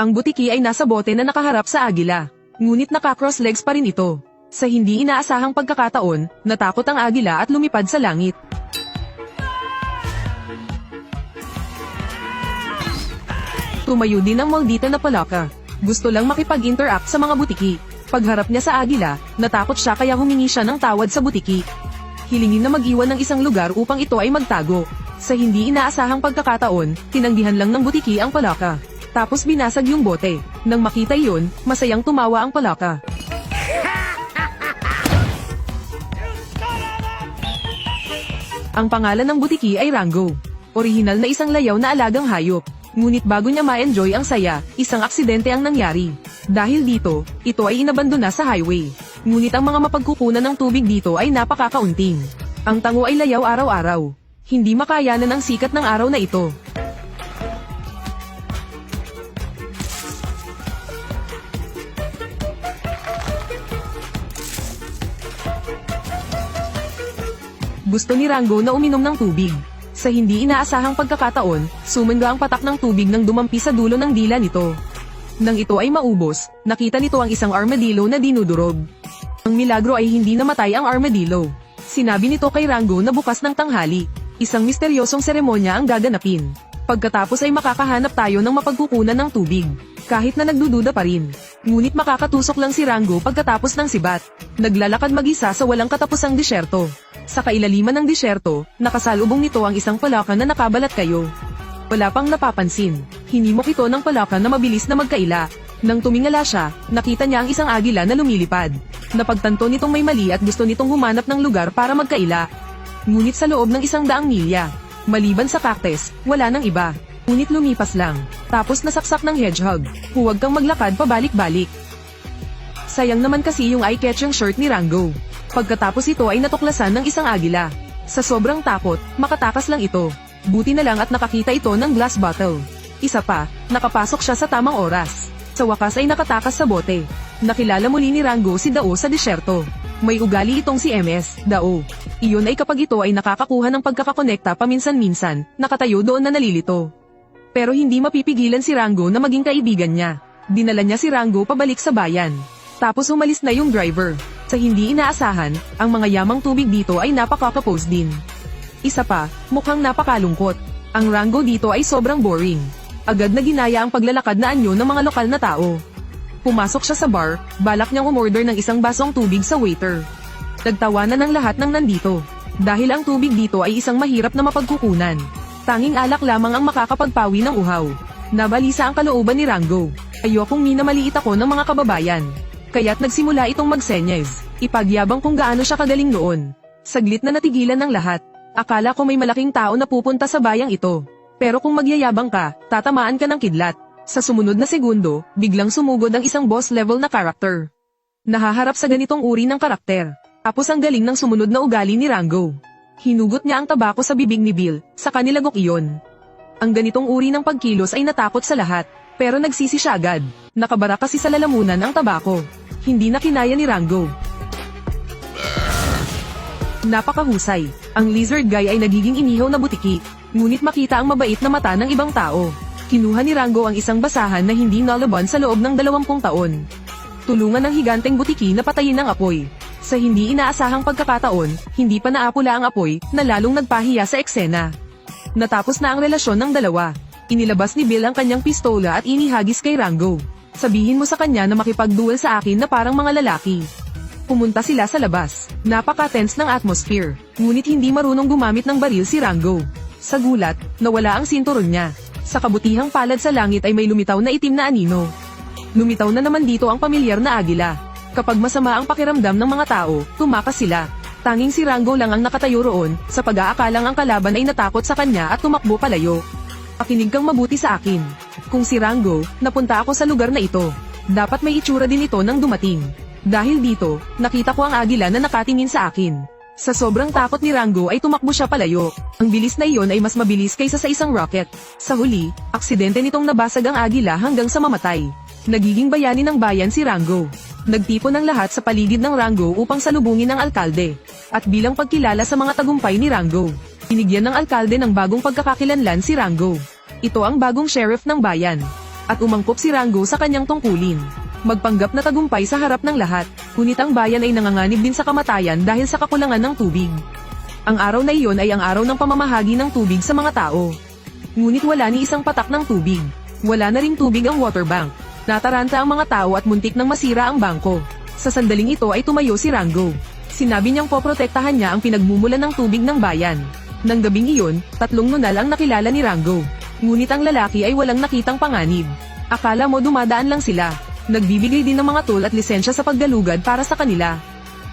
Ang butiki ay nasa bote na nakaharap sa agila. Ngunit naka-cross legs pa rin ito. Sa hindi inaasahang pagkakataon, natakot ang agila at lumipad sa langit. Tumayo din ang maldita na palaka. Gusto lang makipag-interact sa mga butiki. Pagharap niya sa agila, natakot siya kaya humingi siya ng tawad sa butiki. Hilingin na mag-iwan ng isang lugar upang ito ay magtago. Sa hindi inaasahang pagkakataon, tinanggihan lang ng butiki ang palaka. Tapos binasag yung bote. Nang makita iyon, masayang tumawa ang palaka. Ang pangalan ng butiki ay Rango. Orihinal na isang layaw na alagang hayop. Ngunit bago niya ma-enjoy ang saya, isang aksidente ang nangyari. Dahil dito, ito ay inabandona sa highway. Ngunit ang mga mapagkukunan ng tubig dito ay napakakaunting. Ang tango ay layaw araw-araw. Hindi makayanan ang sikat ng araw na ito. Gusto ni Rango na uminom ng tubig. Sa hindi inaasahang pagkakataon, sumangga ang patak ng tubig nang dumampi sa dulo ng dila nito. Nang ito ay maubos, nakita nito ang isang armadillo na dinudurog. Ang milagro ay hindi namatay ang armadillo. Sinabi nito kay Rango na bukas ng tanghali, isang misteryosong seremonya ang gaganapin. Pagkatapos ay makakahanap tayo ng mapagkukunan ng tubig. Kahit na nagdududa pa rin. Ngunit makakatusok lang si Rango pagkatapos ng sibat. Naglalakad mag-isa sa walang katapusang disyerto. Sa kailaliman ng disyerto, nakasalubong nito ang isang palaka na nakabalat kayo. Wala pang napapansin. Hinimok ito ng palaka na mabilis na magkaila. Nang tumingala siya, nakita niya ang isang agila na lumilipad. Napagtanto nitong may mali at gusto nitong humanap ng lugar para magkaila. Ngunit sa loob ng 100 milya, maliban sa cactus, wala nang iba. Ngunit lumipas lang. Tapos nasaksak ng hedgehog. Huwag kang maglakad pabalik-balik. Sayang naman kasi yung eye-catching shirt ni Rango. Pagkatapos ito ay natuklasan ng isang agila. Sa sobrang takot, makatakas lang ito. Buti na lang at nakakita ito ng glass bottle. Isa pa, nakapasok siya sa tamang oras. Sa wakas ay nakatakas sa bote. Nakilala muli ni Rango si Dao sa disyerto. May ugali itong si MS, Dao. Iyon ay kapag ito ay nakakakuha ng pagkakakonekta paminsan-minsan, nakatayo doon na nalilito. Pero hindi mapipigilan si Rango na maging kaibigan niya. Dinala niya si Rango pabalik sa bayan. Tapos umalis na yung driver. Sa hindi inaasahan, ang mga yamang tubig dito ay napakakapos din. Isa pa, mukhang napakalungkot. Ang Rango dito ay sobrang boring. Agad na ginaya ang paglalakad na anyo ng mga lokal na tao. Pumasok siya sa bar, balak niyang umorder ng isang basong tubig sa waiter. Nagtawanan ng lahat ng nandito. Dahil ang tubig dito ay isang mahirap na mapagkukunan. Tanging alak lamang ang makakapagpawi ng uhaw. Nabalisa ang kalooban ni Rango. Ayokong minamaliit ako ng mga kababayan. Kaya't nagsimula itong magsenyas. Ipagyabang kung gaano siya kagaling noon. Saglit na natigilan ng lahat. Akala ko may malaking tao na pupunta sa bayang ito. Pero kung magyayabang ka, tatamaan ka ng kidlat. Sa sumunod na segundo, biglang sumugod ang isang boss level na karakter. Nahaharap sa ganitong uri ng karakter. Tapos ang galing ng sumunod na ugali ni Rango. Hinugot niya ang tabako sa bibig ni Bill, sa kanilagok iyon. Ang ganitong uri ng pagkilos ay natakot sa lahat. Pero nagsisi siya agad. Nakabara kasi sa lalamunan ang tabako. Hindi na kinaya ni Rango. Napakahusay. Ang lizard guy ay nagiging inihaw na butiki. Ngunit makita ang mabait na mata ng ibang tao. Kinuha ni Rango ang isang basahan na hindi nalaban sa loob ng 20 taon. Tulungan ng higanteng butiki na patayin ang apoy. Sa hindi inaasahang pagkakataon, hindi pa naapula ang apoy, na lalong nagpahiya sa eksena. Natapos na ang relasyon ng dalawa. Inilabas ni Bill ang kanyang pistola at inihagis kay Rango. Sabihin mo sa kanya na makipag-duel sa akin na parang mga lalaki. Pumunta sila sa labas. Napaka-tense ng atmosphere. Ngunit hindi marunong gumamit ng baril si Rango. Sa gulat, nawala ang sinturon niya. Sa kabutihang palad sa langit ay may lumitaw na itim na anino. Lumitaw na naman dito ang pamilyar na agila. Kapag masama ang pakiramdam ng mga tao, tumakas sila. Tanging si Rango lang ang nakatayo roon, sa pag-aakalang ang kalaban ay natakot sa kanya at tumakbo palayo. Pakinig kang mabuti sa akin. Kung si Rango, napunta ako sa lugar na ito. Dapat may itsura din ito nang dumating. Dahil dito, nakita ko ang agila na nakatingin sa akin. Sa sobrang takot ni Rango ay tumakbo siya palayo. Ang bilis na iyon ay mas mabilis kaysa sa isang rocket. Sa huli, aksidente nitong nabasag ang agila hanggang sa mamatay. Nagiging bayani ng bayan si Rango. Nagtipon ng lahat sa paligid ng Rango upang salubungin ang alkalde. At bilang pagkilala sa mga tagumpay ni Rango, binigyan ng alkalde ng bagong pagkakakilanlan si Rango. Ito ang bagong sheriff ng bayan. At umangkop si Rango sa kanyang tungkulin. Magpanggap na tagumpay sa harap ng lahat, ngunit ang bayan ay nanganganib din sa kamatayan dahil sa kakulangan ng tubig. Ang araw na iyon ay ang araw ng pamamahagi ng tubig sa mga tao. Ngunit wala ni isang patak ng tubig. Wala na ring tubig ang water bank. Nataranta ang mga tao at muntik nang masira ang bangko. Sa sandaling ito ay tumayo si Rango. Sinabi niyang poprotektahan niya ang pinagmumulan ng tubig ng bayan. Nang gabing iyon, 3 nunal ang nakilala ni Rango. Ngunit ang lalaki ay walang nakitang panganib. Akala mo dumadaan lang sila. Nagbibigay din ng mga toll at lisensya sa paggalugad para sa kanila.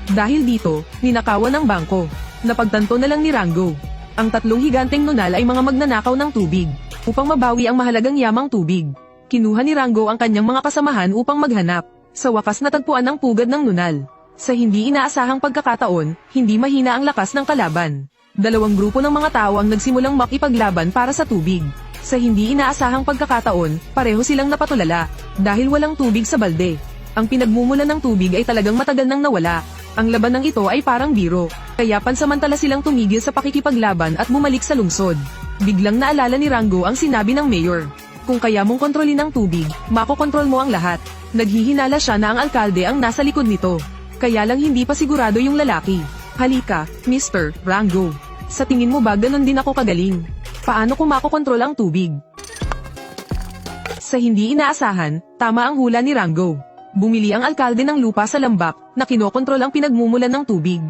Dahil dito, ninakawan ang bangko. Napagtanto na lang ni Rango. Ang 3 higanteng nunal ay mga magnanakaw ng tubig, upang mabawi ang mahalagang yamang tubig. Kinuha ni Rango ang kanyang mga kasamahan upang maghanap. Sa wakas natagpuan ang pugad ng nunal. Sa hindi inaasahang pagkakataon, hindi mahina ang lakas ng kalaban. 2 grupo ng mga tao ang nagsimulang makipaglaban para sa tubig. Sa hindi inaasahang pagkakataon, pareho silang napatulala, dahil walang tubig sa balde. Ang pinagmumulan ng tubig ay talagang matagal nang nawala. Ang labanang ito ay parang biro, kaya pansamantala silang tumigil sa pakikipaglaban at bumalik sa lungsod. Biglang naalala ni Rango ang sinabi ng mayor. Kung kaya mong kontrolin ang tubig, makokontrol mo ang lahat. Naghihinala siya na ang alkalde ang nasa likod nito. Kaya lang hindi pa sigurado yung lalaki. Halika, Mr. Rango. Sa tingin mo ba ganon din ako kagaling? Paano ko makokontrol ang tubig? Sa hindi inaasahan, tama ang hula ni Rango. Bumili ang alkalde ng lupa sa lambak na kinokontrol ang pinagmumulan ng tubig.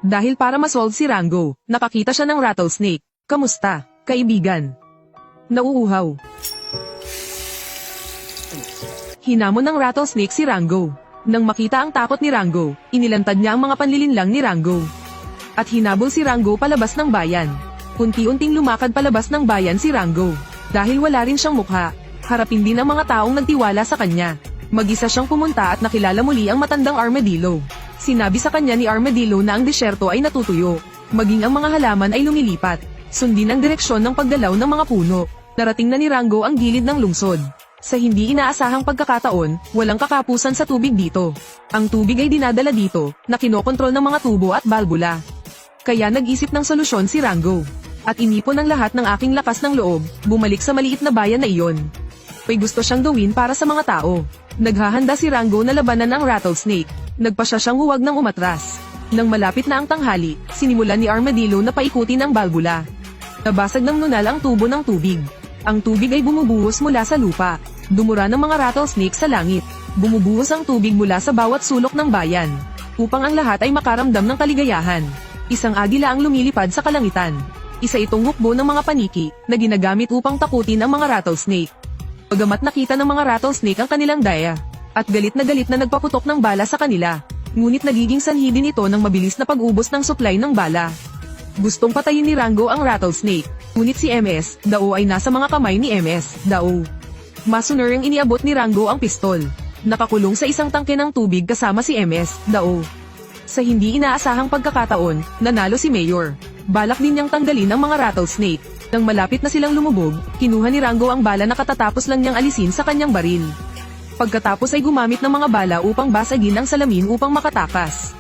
Dahil para masolve si Rango, nakakita siya ng rattlesnake. Kamusta, kaibigan? Nauuhaw. Hinamon ng rattlesnake si Rango. Nang makita ang takot ni Rango, inilantad niya ang mga panlilinlang ni Rango. At hinabol si Rango palabas ng bayan. Unti-unting lumakad palabas ng bayan si Rango. Dahil wala rin siyang mukha, harapin din ang mga taong nagtiwala sa kanya. Mag-isa siyang pumunta at nakilala muli ang matandang armadillo. Sinabi sa kanya ni armadillo na ang disyerto ay natutuyo. Maging ang mga halaman ay lumilipat. Sundin ang direksyon ng paggalaw ng mga puno. Narating na ni Rango ang gilid ng lungsod. Sa hindi inaasahang pagkakataon, walang kakapusan sa tubig dito. Ang tubig ay dinadala dito, na kinokontrol ng mga tubo at balbula. Kaya nag-isip ng solusyon si Rango. At inipon ang lahat ng aking lakas ng loob, bumalik sa maliit na bayan na iyon. May gusto siyang gawin para sa mga tao. Naghahanda si Rango na labanan ang rattlesnake. Nagpasya siyang huwag nang umatras. Nang malapit na ang tanghali, sinimulan ni Armadillo na paikutin ang balbula. Nabasag ng nunal ang tubo ng tubig. Ang tubig ay bumubuhos mula sa lupa. Dumura ng mga rattlesnake sa langit. Bumubuhos ang tubig mula sa bawat sulok ng bayan. Upang ang lahat ay makaramdam ng kaligayahan. Isang agila ang lumilipad sa kalangitan. Isa itong hukbo ng mga paniki na ginagamit upang takutin ang mga rattlesnake. Bagamat nakita ng mga rattlesnake ang kanilang daya, at galit na nagpaputok ng bala sa kanila, ngunit nagiging sanhi din ito ng mabilis na pag-ubos ng supply ng bala. Gustong patayin ni Rango ang rattlesnake, ngunit si MS Dao ay nasa mga kamay ni MS Dao. Masunuring iniabot ni Rango ang pistol. Nakakulong sa isang tangke ng tubig kasama si MS Dao. Sa hindi inaasahang pagkakataon, nanalo si Mayor. Balak din niyang tanggalin ang mga rattlesnake. Nang malapit na silang lumubog, kinuha ni Rango ang bala na katatapos lang niyang alisin sa kanyang baril. Pagkatapos ay gumamit ng mga bala upang basagin ang salamin upang makatakas.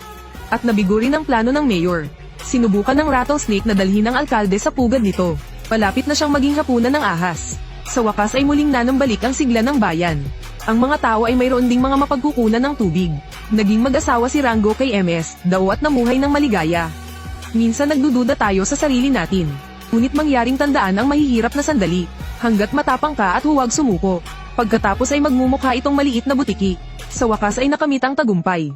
At nabigo rin ang plano ng mayor. Sinubukan ng rattlesnake na dalhin ang alkalde sa pugad nito. Malapit na siyang maging hapunan ng ahas. Sa wakas ay muling nanambalik ang sigla ng bayan. Ang mga tao ay mayroon ding mga mapagkukunan ng tubig. Naging mag-asawa si Rango kay MS Dao at namuhay ng maligaya. Minsan nagdududa tayo sa sarili natin. Ngunit mangyaring tandaan ang mahihirap na sandali, hanggat matapang ka at huwag sumuko. Pagkatapos ay magmumukha itong maliit na butiki. Sa wakas ay nakamit ang tagumpay.